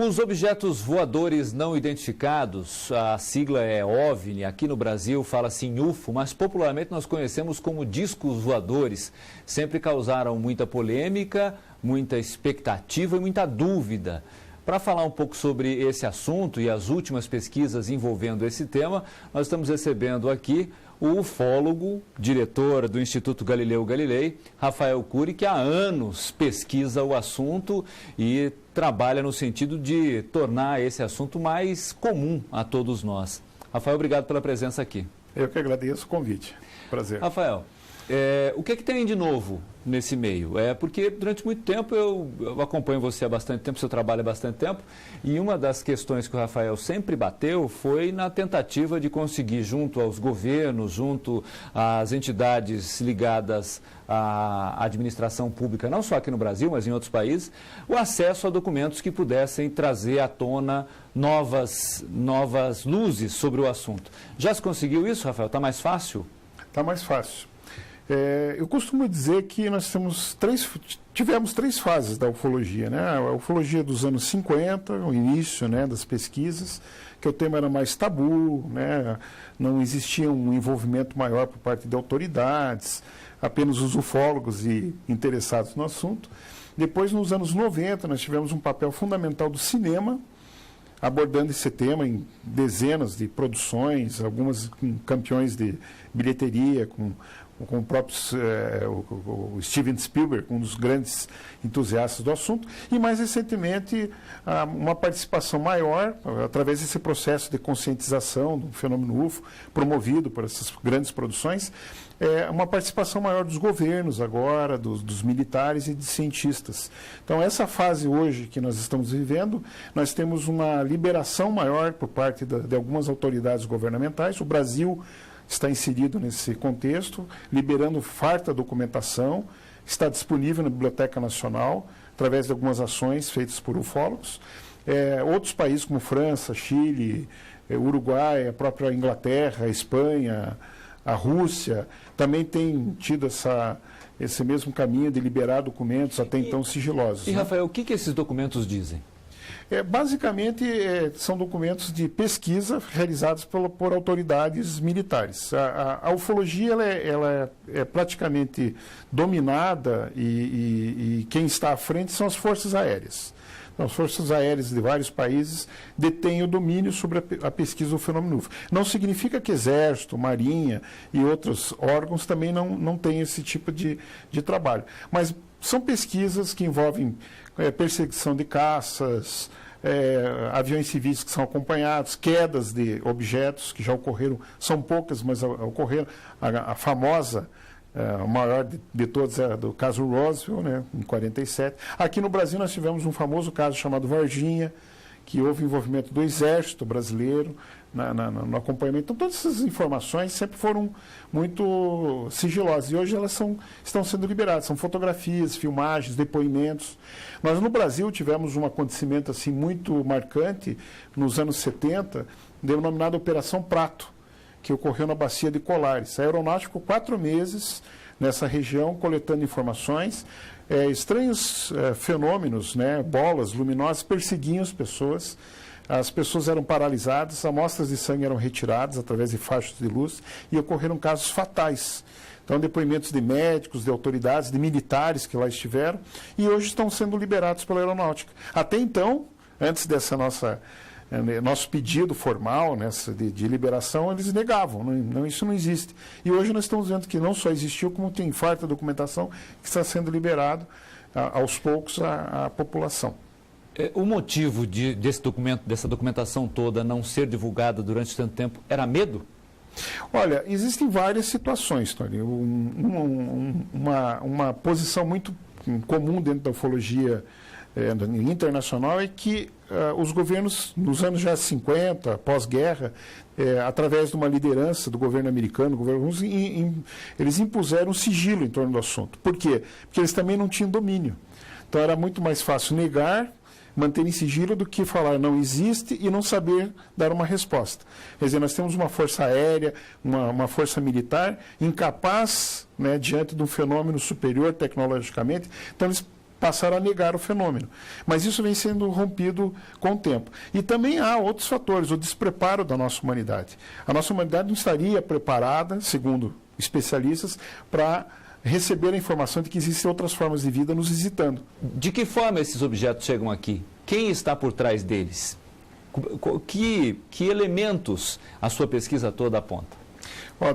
Os objetos voadores não identificados, a sigla é OVNI, aqui no Brasil fala-se em UFO, mas popularmente nós conhecemos como discos voadores. Sempre causaram muita polêmica, muita expectativa e muita dúvida. Para falar um pouco sobre esse assunto e as últimas pesquisas envolvendo esse tema, nós estamos recebendo aqui o ufólogo, diretor do Instituto Galileu Galilei, Rafael Cury, que há anos pesquisa o assunto e trabalha no sentido de tornar esse assunto mais comum a todos nós. Rafael, obrigado pela presença aqui. Eu que agradeço o convite. Prazer. Rafael, o que tem de novo nesse meio? Porque durante muito tempo eu acompanho você há bastante tempo, seu trabalho há bastante tempo, e uma das questões que o Rafael sempre bateu foi na tentativa de conseguir, junto aos governos, junto às entidades ligadas à administração pública, não só aqui no Brasil, mas em outros países, o acesso a documentos que pudessem trazer à tona novas luzes sobre o assunto. Já se conseguiu isso, Rafael? Está mais fácil? Está mais fácil. Eu costumo dizer que nós tivemos três fases da ufologia, né? A ufologia dos anos 50, o início, né, das pesquisas, que o tema era mais tabu, né? Não existia um envolvimento maior por parte de autoridades, apenas os ufólogos e interessados no assunto. Depois, nos anos 90, nós tivemos um papel fundamental do cinema, abordando esse tema em dezenas de produções, algumas com campeões de bilheteria, com o próprio o Steven Spielberg, um dos grandes entusiastas do assunto, e mais recentemente uma participação maior, através desse processo de conscientização do fenômeno UFO, promovido por essas grandes produções, uma participação maior dos governos agora, dos militares e de cientistas. Então, essa fase hoje que nós estamos vivendo, nós temos uma liberação maior por parte de algumas autoridades governamentais. O Brasil está inserido nesse contexto, liberando farta documentação, está disponível na Biblioteca Nacional, através de algumas ações feitas por ufólogos. Outros países como França, Chile, Uruguai, a própria Inglaterra, a Espanha, a Rússia, também têm tido esse mesmo caminho de liberar documentos até então sigilosos. E, Rafael, o que esses documentos dizem? Basicamente, são documentos de pesquisa realizados por autoridades militares. A ufologia ela é praticamente dominada e quem está à frente são as forças aéreas. Então, as forças aéreas de vários países detêm o domínio sobre a pesquisa do fenômeno UFO. Não significa que Exército, Marinha e outros órgãos também não têm esse tipo de trabalho. Mas são pesquisas que envolvem perseguição de caças, aviões civis que são acompanhados, quedas de objetos que já ocorreram, são poucas, mas ocorreram. A famosa, a maior de todas é do caso Roswell, né, em 47. Aqui no Brasil nós tivemos um famoso caso chamado Varginha, que houve envolvimento do Exército brasileiro no acompanhamento. Então, todas essas informações sempre foram muito sigilosas e hoje elas estão sendo liberadas. São fotografias, filmagens, depoimentos. Nós, no Brasil, tivemos um acontecimento assim, muito marcante nos anos 70, denominado Operação Prato, que ocorreu na Bacia de Colares. A aeronáutica ficou 4 meses nessa região, coletando informações. Estranhos fenômenos, né, bolas luminosas, perseguiam as pessoas eram paralisadas, amostras de sangue eram retiradas através de faixas de luz e ocorreram casos fatais. Então, depoimentos de médicos, de autoridades, de militares que lá estiveram e hoje estão sendo liberados pela aeronáutica. Até então, antes dessa nosso pedido formal de liberação, eles negavam, isso não existe. E hoje nós estamos vendo que não só existiu, como tem farta documentação que está sendo liberado aos poucos à população. O motivo dessa documentação toda não ser divulgada durante tanto tempo era medo? Olha, existem várias situações, Tony. Uma posição muito comum dentro da ufologia internacional é que os governos, nos anos já 50, pós-guerra, através de uma liderança do governo americano, eles impuseram um sigilo em torno do assunto. Por quê? Porque eles também não tinham domínio. Então era muito mais fácil negar, manter em sigilo, do que falar não existe e não saber dar uma resposta. Quer dizer, nós temos uma força aérea, uma força militar incapaz, né, diante de um fenômeno superior tecnologicamente. Então eles passaram a negar o fenômeno. Mas isso vem sendo rompido com o tempo. E também há outros fatores, o despreparo da nossa humanidade. A nossa humanidade não estaria preparada, segundo especialistas, para receber a informação de que existem outras formas de vida nos visitando. De que forma esses objetos chegam aqui? Quem está por trás deles? Que elementos a sua pesquisa toda aponta?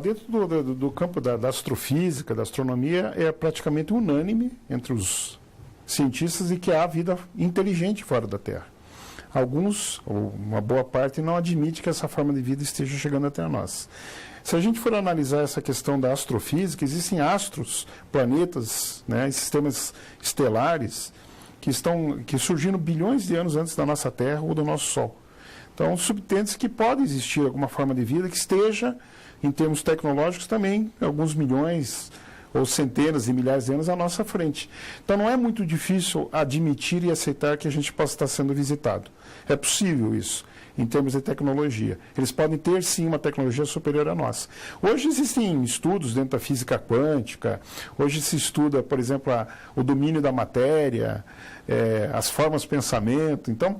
Dentro do campo da astrofísica, da astronomia, é praticamente unânime entre os cientistas de que há vida inteligente fora da Terra. Alguns, ou uma boa parte, não admite que essa forma de vida esteja chegando até nós. Se a gente for analisar essa questão da astrofísica, existem astros, planetas, né, sistemas estelares que surgiram bilhões de anos antes da nossa Terra ou do nosso Sol. Então, subtende-se que pode existir alguma forma de vida que esteja, em termos tecnológicos, também alguns milhões ou centenas de milhares de anos à nossa frente. Então, não é muito difícil admitir e aceitar que a gente possa estar sendo visitado. É possível isso, em termos de tecnologia. Eles podem ter, sim, uma tecnologia superior à nossa. Hoje existem estudos dentro da física quântica, hoje se estuda, por exemplo, o domínio da matéria, as formas de pensamento. Então,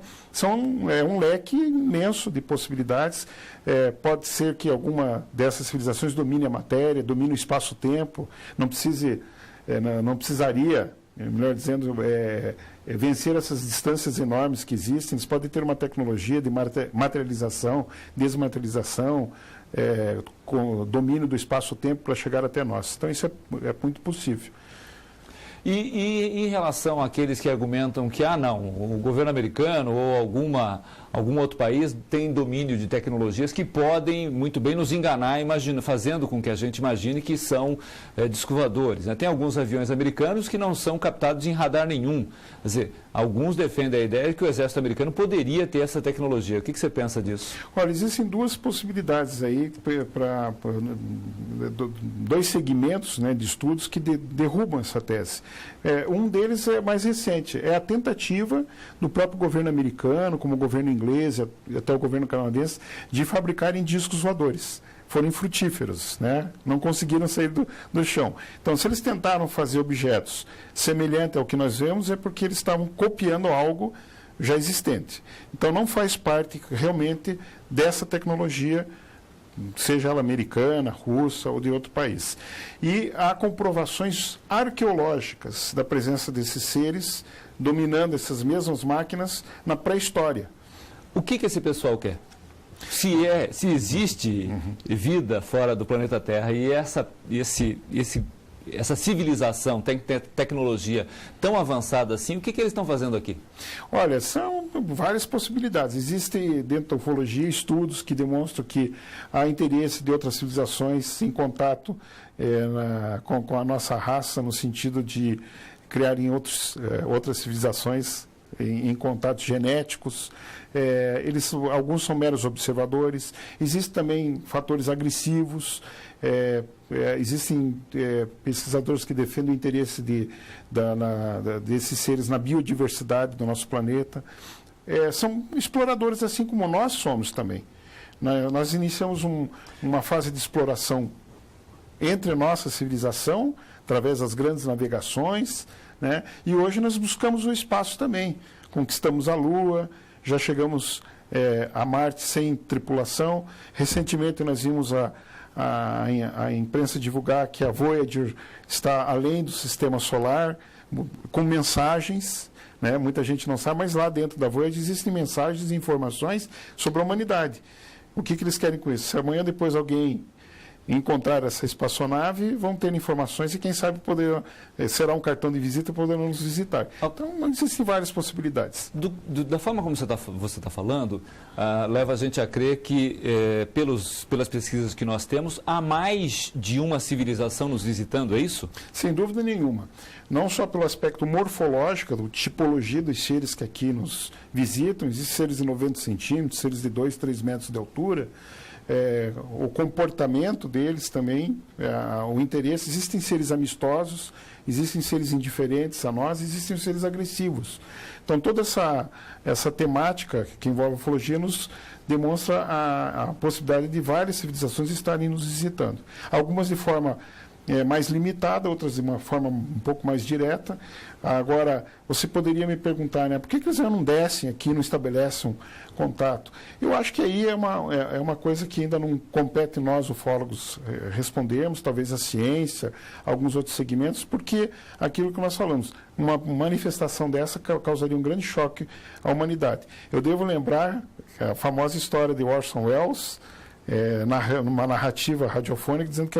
é um leque imenso de possibilidades. Pode ser que alguma dessas civilizações domine a matéria, domine o espaço-tempo, não precisaria, melhor dizendo, vencer essas distâncias enormes que existem. Eles podem ter uma tecnologia de materialização, desmaterialização, com domínio do espaço-tempo para chegar até nós. Então, isso é muito possível. E em relação àqueles que argumentam que, o governo americano ou algum outro país tem domínio de tecnologias que podem muito bem nos enganar, fazendo com que a gente imagine que são discos voadores, né? Tem alguns aviões americanos que não são captados em radar nenhum. Quer dizer, alguns defendem a ideia de que o exército americano poderia ter essa tecnologia. O que você pensa disso? Olha, existem duas possibilidades aí, dois segmentos, né, de estudos que derrubam essa tese. Um deles é mais recente, é a tentativa do próprio governo americano, como o governo inglês e até o governo canadense, de fabricarem discos voadores. Foram infrutíferos, né? Não conseguiram sair do chão. Então, se eles tentaram fazer objetos semelhantes ao que nós vemos, é porque eles estavam copiando algo já existente. Então, não faz parte realmente dessa tecnologia, seja ela americana, russa ou de outro país. E há comprovações arqueológicas da presença desses seres dominando essas mesmas máquinas na pré-história. O que esse pessoal quer? Se existe vida fora do planeta Terra e essa civilização tem tecnologia tão avançada assim, o que eles estão fazendo aqui? Olha, são várias possibilidades. Existem dentro da ufologia estudos que demonstram que há interesse de outras civilizações em contato com a nossa raça, no sentido de criarem outras civilizações em contatos genéticos. Alguns são meros observadores. Existem também fatores agressivos. Existem pesquisadores que defendem o interesse desses seres na biodiversidade do nosso planeta. São exploradores assim como nós somos também. Nós iniciamos uma fase de exploração entre a nossa civilização, através das grandes navegações, né? E hoje nós buscamos o espaço também. Conquistamos a Lua, já chegamos a Marte sem tripulação. Recentemente nós vimos a imprensa divulgar que a Voyager está além do sistema solar, com mensagens, né? Muita gente não sabe, mas lá dentro da Voyager existem mensagens e informações sobre a humanidade. O que eles querem com isso? Se amanhã depois alguém encontrar essa espaçonave, vão ter informações e quem sabe será um cartão de visita para poder nos visitar. Então, existem várias possibilidades. Da forma como você tá falando, leva a gente a crer que, pelas pesquisas que nós temos, há mais de uma civilização nos visitando, é isso? Sem dúvida nenhuma. Não só pelo aspecto morfológico, da tipologia dos seres que aqui nos visitam, existem seres de 90 centímetros, seres de 2, 3 metros de altura, o comportamento deles também, o interesse. Existem seres amistosos, existem seres indiferentes a nós, existem seres agressivos. Então, toda essa temática que envolve a ufologia nos demonstra a possibilidade de várias civilizações estarem nos visitando. Algumas de forma mais limitada, outras de uma forma um pouco mais direta. Agora, você poderia me perguntar, né, por que eles não descem aqui, não estabelecem um contato? Eu acho que aí é uma coisa que ainda não compete nós, ufólogos, respondermos, talvez a ciência, alguns outros segmentos, porque aquilo que nós falamos, uma manifestação dessa causaria um grande choque à humanidade. Eu devo lembrar a famosa história de Orson Welles, numa narrativa radiofônica, dizendo que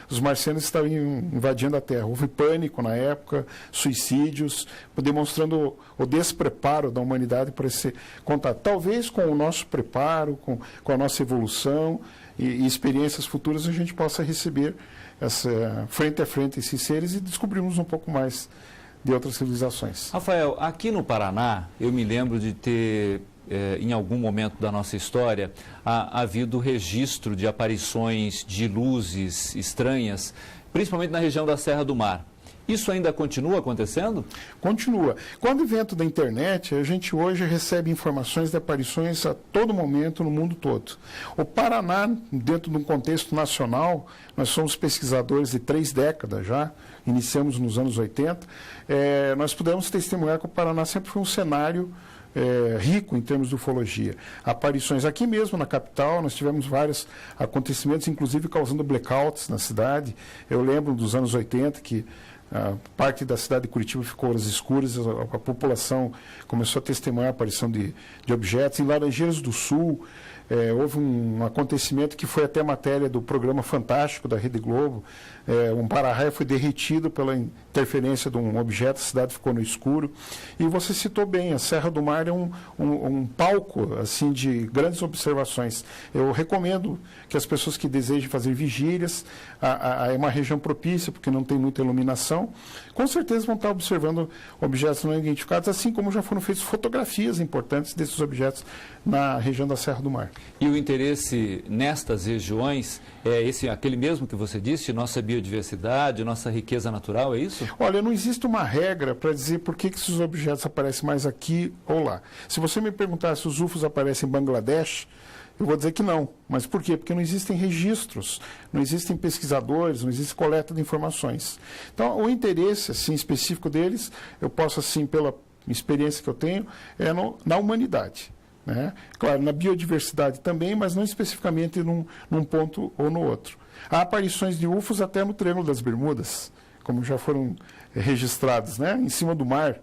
os marcianos estavam invadindo a Terra. Houve pânico na época, suicídios, demonstrando o despreparo da humanidade para esse contato. Talvez com o nosso preparo, com a nossa evolução e experiências futuras, a gente possa receber frente a frente esses seres e descobrirmos um pouco mais de outras civilizações. Rafael, aqui no Paraná, eu me lembro de ter em algum momento da nossa história, havido registro de aparições de luzes estranhas, principalmente na região da Serra do Mar. Isso ainda continua acontecendo? Continua. Com o advento da internet, a gente hoje recebe informações de aparições a todo momento no mundo todo. O Paraná, dentro de um contexto nacional, nós somos pesquisadores de 3 décadas já, iniciamos nos anos 80, nós pudemos testemunhar que o Paraná sempre foi um cenário rico em termos de ufologia. Aparições aqui mesmo na capital, nós tivemos vários acontecimentos, inclusive causando blackouts na cidade. Eu lembro dos anos 80 que parte da cidade de Curitiba ficou às escuras, a população começou a testemunhar a aparição de objetos. Em Laranjeiras do Sul, houve um acontecimento que foi até matéria do programa Fantástico da Rede Globo. Um para-raio foi derretido pela interferência de um objeto, a cidade ficou no escuro. E você citou bem, a Serra do Mar é um palco assim, de grandes observações. Eu recomendo que as pessoas que desejem fazer vigílias, é uma região propícia, porque não tem muita iluminação, com certeza vão estar observando objetos não identificados, assim como já foram feitas fotografias importantes desses objetos na região da Serra do Mar. E o interesse nestas regiões é aquele mesmo que você disse, nossa biodiversidade, nossa riqueza natural, é isso? Olha, não existe uma regra para dizer por que esses objetos aparecem mais aqui ou lá. Se você me perguntar se os UFOs aparecem em Bangladesh, eu vou dizer que não. Mas por quê? Porque não existem registros, não existem pesquisadores, não existe coleta de informações. Então, o interesse assim, específico deles, eu posso, assim, pela experiência que eu tenho, na humanidade. Né? Claro, na biodiversidade também, mas não especificamente num ponto ou no outro. Há aparições de UFOs até no Triângulo das Bermudas, como já foram registrados, né? Em cima do mar.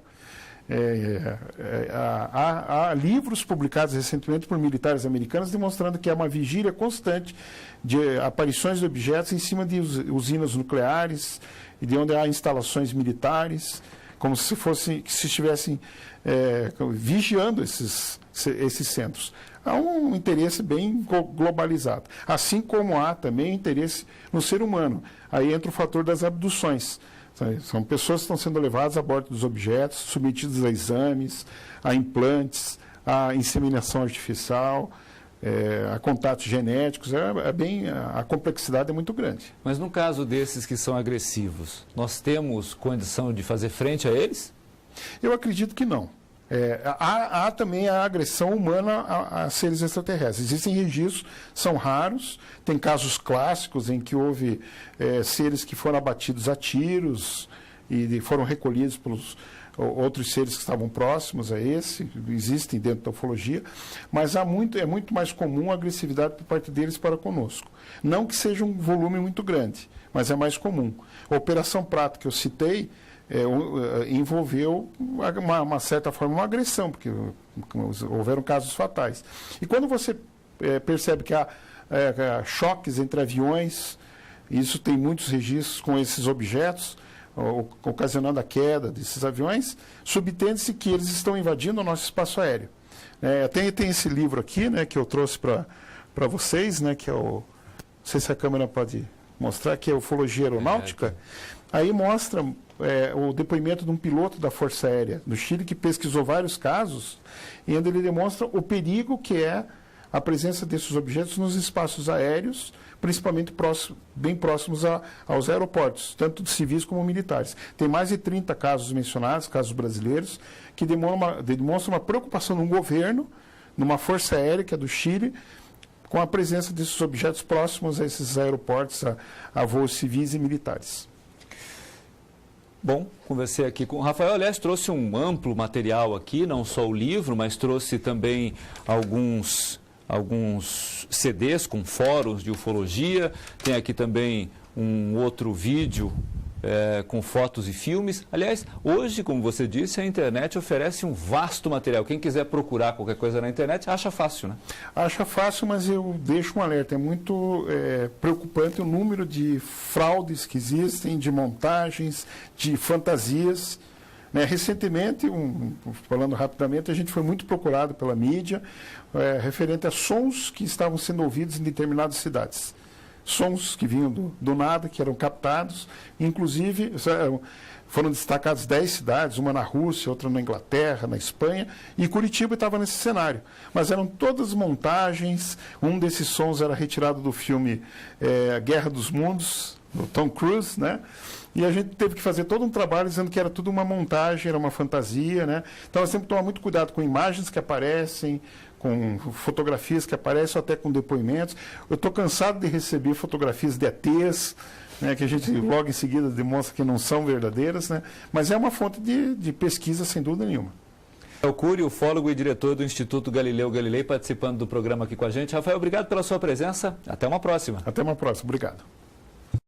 Há livros publicados recentemente por militares americanos demonstrando que há uma vigília constante de aparições de objetos em cima de usinas nucleares e de onde há instalações militares, como se estivessem vigiando esses centros. Há um interesse bem globalizado, assim como há também interesse no ser humano. Aí entra o fator das abduções. São pessoas que estão sendo levadas a bordo dos objetos, submetidas a exames, a implantes, a inseminação artificial, a contatos genéticos. A complexidade é muito grande. Mas no caso desses que são agressivos, nós temos condição de fazer frente a eles? Eu acredito que não. Há também a agressão humana a seres extraterrestres. Existem registros, são raros, tem casos clássicos em que houve seres que foram abatidos a tiros e foram recolhidos pelos outros seres que estavam próximos a esse, existem dentro da ufologia, mas é muito mais comum a agressividade por parte deles para conosco. Não que seja um volume muito grande, mas é mais comum. A Operação Prato que eu citei, envolveu, uma certa forma, uma agressão, porque houveram casos fatais. E quando você percebe que há choques entre aviões, isso tem muitos registros com esses objetos, ocasionando a queda desses aviões, subtende-se que eles estão invadindo o nosso espaço aéreo. Tem esse livro aqui, né, que eu trouxe para vocês, né, que é o... Não sei se a câmera pode mostrar, que é Ufologia Aeronáutica. Aí mostra o depoimento de um piloto da Força Aérea do Chile que pesquisou vários casos e onde ele demonstra o perigo que é a presença desses objetos nos espaços aéreos, principalmente bem próximos aos aeroportos, tanto de civis como militares. Tem mais de 30 casos mencionados, casos brasileiros, que demonstram uma preocupação no governo, numa Força Aérea, que é do Chile, com a presença desses objetos próximos a esses aeroportos, a voos civis e militares. Bom, conversei aqui com o Rafael. Aliás, trouxe um amplo material aqui, não só o livro, mas trouxe também alguns CDs com fóruns de ufologia. Tem aqui também um outro vídeo com fotos e filmes. Aliás, hoje, como você disse, a internet oferece um vasto material. Quem quiser procurar qualquer coisa na internet, acha fácil, né? Acha fácil, mas eu deixo um alerta. É muito preocupante o número de fraudes que existem, de montagens, de fantasias. Recentemente, falando rapidamente, a gente foi muito procurado pela mídia referente a sons que estavam sendo ouvidos em determinadas cidades. Sons que vinham do nada, que eram captados, inclusive foram destacadas 10 cidades, uma na Rússia, outra na Inglaterra, na Espanha, e Curitiba estava nesse cenário. Mas eram todas montagens, um desses sons era retirado do filme Guerra dos Mundos, do Tom Cruise, né? E a gente teve que fazer todo um trabalho dizendo que era tudo uma montagem, era uma fantasia, né? Então nós temos que tomar muito cuidado com imagens que aparecem, com fotografias que aparecem, ou até com depoimentos. Eu estou cansado de receber fotografias de ETs, né, que a gente logo em seguida demonstra que não são verdadeiras, né? Mas é uma fonte de pesquisa, sem dúvida nenhuma. Rafael Cury, ufólogo e diretor do Instituto Galileu Galilei, participando do programa aqui com a gente. Rafael, obrigado pela sua presença. Até uma próxima. Até uma próxima. Obrigado.